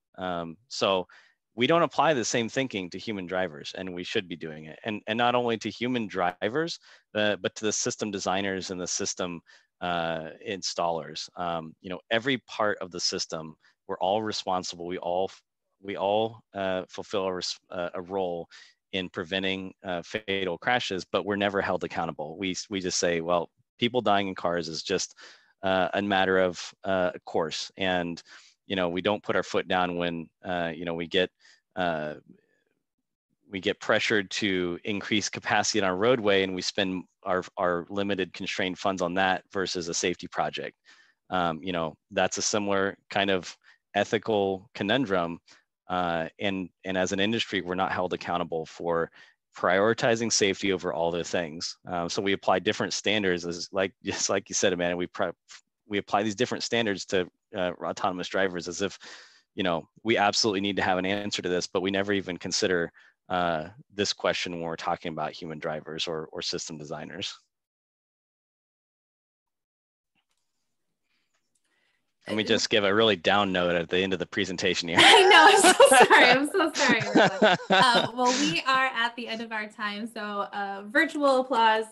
So we don't apply the same thinking to human drivers, and we should be doing it. And not only to human drivers, but to the system designers and the system installers. You know, every part of the system, we're all responsible. We all fulfill a role in preventing fatal crashes, but we're never held accountable. We just say, well, people dying in cars is just a matter of course. And you know, we don't put our foot down when you know, we get pressured to increase capacity on our roadway, and we spend our limited constrained funds on that versus a safety project. You know, that's a similar kind of ethical conundrum. And as an industry, we're not held accountable for prioritizing safety over all the things. So we apply different standards, just like you said, Amanda. We apply these different standards to autonomous drivers as if, you know, we absolutely need to have an answer to this, but we never even consider this question when we're talking about human drivers or system designers. Let me just give a really down note at the end of the presentation here. I know, I'm so sorry. Well, we are at the end of our time, so virtual applause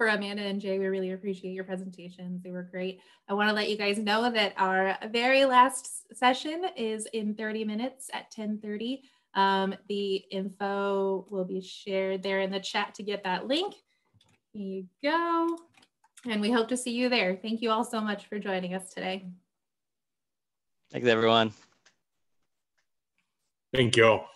for Amanda and Jay. We really appreciate your presentations. They were great. I want to let you guys know that our very last session is in 30 minutes at 10:30. The info will be shared there in the chat to get that link. Here you go. And we hope to see you there. Thank you all so much for joining us today. Thanks, everyone. Thank you all.